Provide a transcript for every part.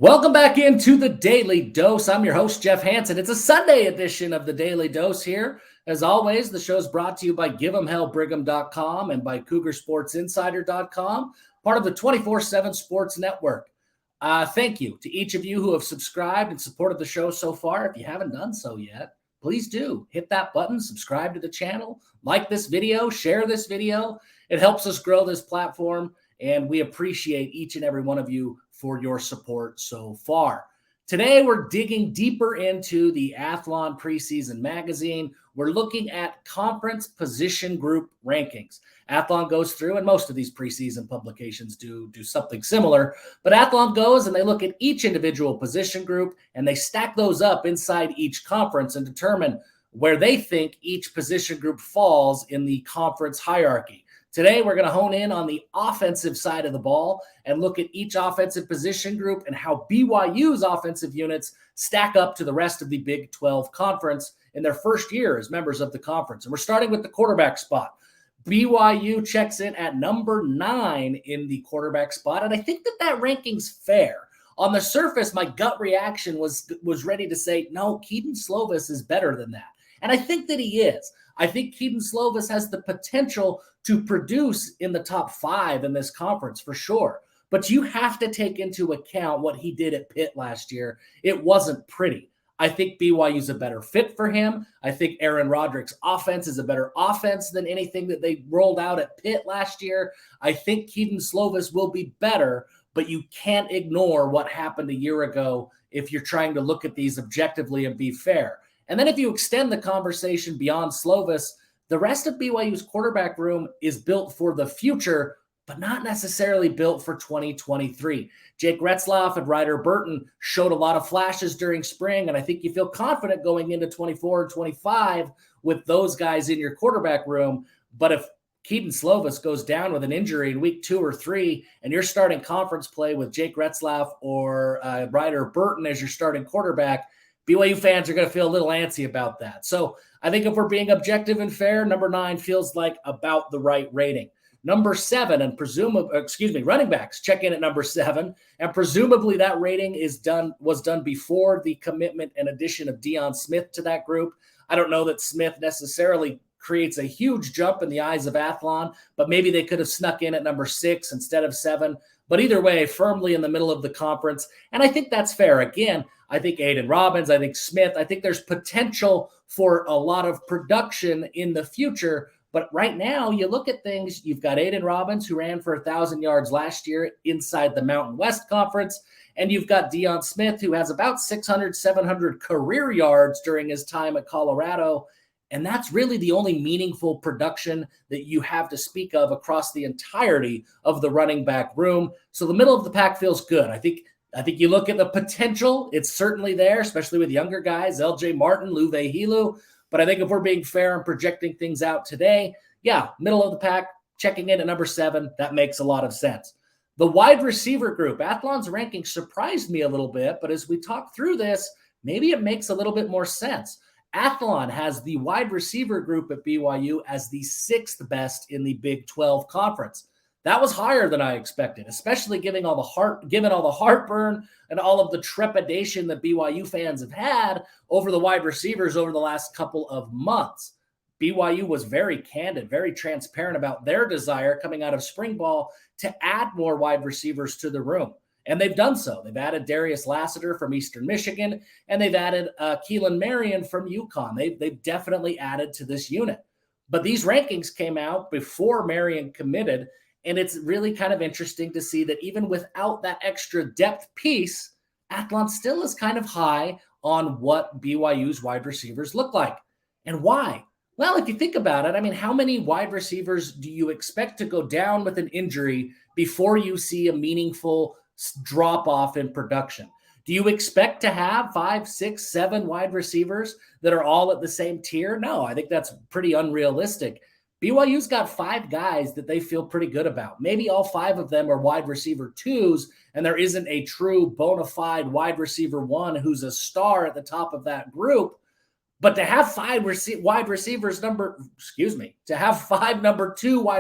Welcome back into the Daily Dose. I'm your host, Jeff Hansen. It's a Sunday edition of the Daily Dose here. As always, the show is brought to you by Give'emHellBrigham.com and by CougarSportsInsider.com, part of the 24/7 Sports Network. Thank you to each of you who have subscribed and supported the show so far. If you haven't done so yet, please do. Hit that button, subscribe to the channel, like this video, share this video. It helps us grow this platform, and we appreciate each and every one of you for your support so far. Today, we're digging deeper into the Athlon preseason magazine. We're looking at conference position group rankings. Athlon goes through, and most of these preseason publications do something similar, but Athlon goes and they look at each individual position group and they stack those up inside each conference and determine where they think each position group falls in the conference hierarchy. Today, we're going to hone in on the offensive side of the ball and look at each offensive position group and how BYU's offensive units stack up to the rest of the Big 12 conference in their first year as members of the conference. And we're starting with the quarterback spot. BYU checks in at number 9 in the quarterback spot, and I think that ranking's fair. On the surface, my gut reaction was ready to say, no, Kedon Slovis is better than that. And I think that he is. I think Kedon Slovis has the potential to produce in the top 5 in this conference for sure. But you have to take into account what he did at Pitt last year. It wasn't pretty. I think BYU's a better fit for him. I think Aaron Roderick's offense is a better offense than anything that they rolled out at Pitt last year. I think Kedon Slovis will be better, but you can't ignore what happened a year ago if you're trying to look at these objectively and be fair. And then if you extend the conversation beyond Slovis, the rest of BYU's quarterback room is built for the future, but not necessarily built for 2023. Jake Retzlaff and Ryder Burton showed a lot of flashes during spring, and I think you feel confident going into 24 and 25 with those guys in your quarterback room. But if Kedon Slovis goes down with an injury in week 2 or 3, and you're starting conference play with Jake Retzlaff or Ryder Burton as your starting quarterback, BYU fans are going to feel a little antsy about that. So I think if we're being objective and fair, number 9 feels like about the right rating. Number 7, and running backs check in at number 7, and presumably that rating was done before the commitment and addition of Deion Smith to that group. I don't know that Smith necessarily creates a huge jump in the eyes of Athlon, but maybe they could have snuck in at number 6 instead of 7. But either way, firmly in the middle of the conference, and I think that's fair. Again, I think Aiden Robbins, I think Smith, I think there's potential for a lot of production in the future. But right now, you look at things, you've got Aiden Robbins, who ran for 1,000 yards last year inside the Mountain West Conference, and you've got Deion Smith, who has about 600, 700 career yards during his time at Colorado. And that's really the only meaningful production that you have to speak of across the entirety of the running back room. So the middle of the pack feels good. I think you look at the potential, it's certainly there, especially with younger guys, LJ Martin, Luve Helu. But I think if we're being fair and projecting things out today, yeah, middle of the pack, checking in at number 7, that makes a lot of sense. The wide receiver group, Athlon's ranking surprised me a little bit, but as we talk through this, maybe it makes a little bit more sense. Athlon has the wide receiver group at BYU as the 6th best in the Big 12 conference. That was higher than I expected, especially given all the heartburn and all of the trepidation that BYU fans have had over the wide receivers over the last couple of months. BYU was very candid, very transparent about their desire coming out of spring ball to add more wide receivers to the room. And they've done so. They've added Darius Lassiter from Eastern Michigan, and they've added Keelan Marion from UConn. They've definitely added to this unit. But these rankings came out before Marion committed, and it's really kind of interesting to see that even without that extra depth piece, Athlon still is kind of high on what BYU's wide receivers look like. And why? Well, if you think about it, I mean, how many wide receivers do you expect to go down with an injury before you see a meaningful drop off in production? Do you expect to have 5, 6, 7 wide receivers that are all at the same tier? No, I think that's pretty unrealistic. BYU's got 5 guys that they feel pretty good about. Maybe all 5 of them are wide receiver 2s, and there isn't a true bona fide wide receiver 1 who's a star at the top of that group. But to have 5 number 2 wide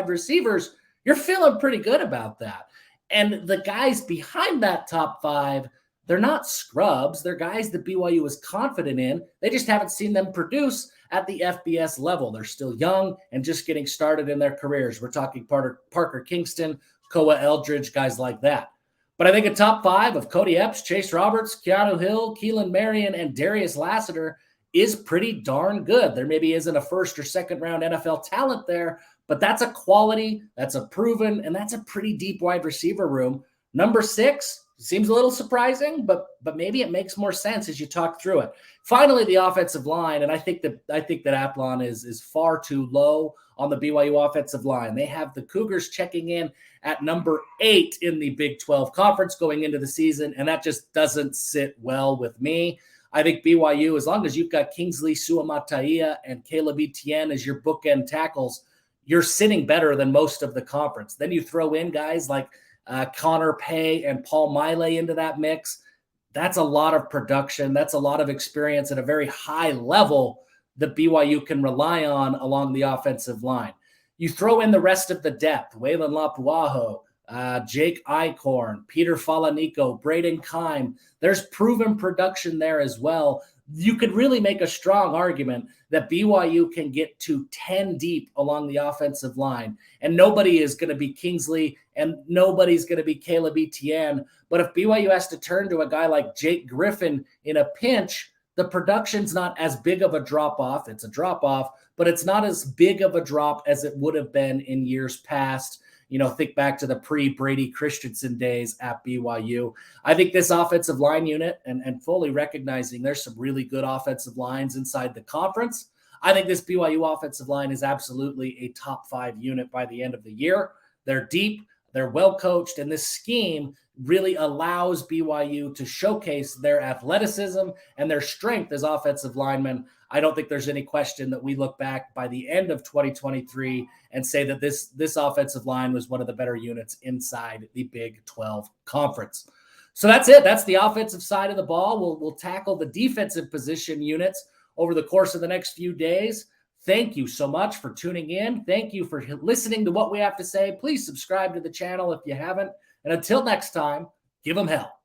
receivers, you're feeling pretty good about that. And the guys behind that top 5, they're not scrubs. They're guys that BYU is confident in. They just haven't seen them produce at the FBS level. They're still young and just getting started in their careers. We're talking Parker Kingston, Koa Eldridge, guys like that. But I think a top 5 of Cody Epps, Chase Roberts, Keanu Hill, Keelan Marion, and Darius Lassiter is pretty darn good. There maybe isn't a first or second round NFL talent there, but that's a quality, that's a proven, and that's a pretty deep wide receiver room. Number 6 seems a little surprising, but maybe it makes more sense as you talk through it. Finally, the offensive line, and I think that Athlon is far too low on the BYU offensive line. They have the Cougars checking in at number 8 in the Big 12 conference going into the season, and that just doesn't sit well with me. I think BYU, as long as you've got Kingsley Suamataia and Caleb Etienne as your bookend tackles, you're sitting better than most of the conference. Then you throw in guys like Connor Pay and Paul Miley into that mix. That's a lot of production. That's a lot of experience at a very high level that BYU can rely on along the offensive line. You throw in the rest of the depth, Waylon Lapuaho, Jake Eichhorn, Peter Falanico, Braden Kime. There's proven production there as well. You could really make a strong argument that BYU can get to 10 deep along the offensive line, and nobody is going to be Kingsley and nobody's going to be Caleb Etienne. But if BYU has to turn to a guy like Jake Griffin in a pinch, the production's not as big of a drop-off. It's a drop-off, but it's not as big of a drop as it would have been in years past. Think back to the pre-Brady Christensen days at BYU. I think this offensive line unit, and fully recognizing there's some really good offensive lines inside the conference, I think this BYU offensive line is absolutely a top 5 unit by the end of the year. They're deep, they're well-coached, and this scheme really allows BYU to showcase their athleticism and their strength as offensive linemen. I don't think there's any question that we look back by the end of 2023 and say that this offensive line was one of the better units inside the Big 12 conference. So that's it. That's the offensive side of the ball. We'll tackle the defensive position units over the course of the next few days. Thank you so much for tuning in. Thank you for listening to what we have to say. Please subscribe to the channel if you haven't. And until next time, give them hell.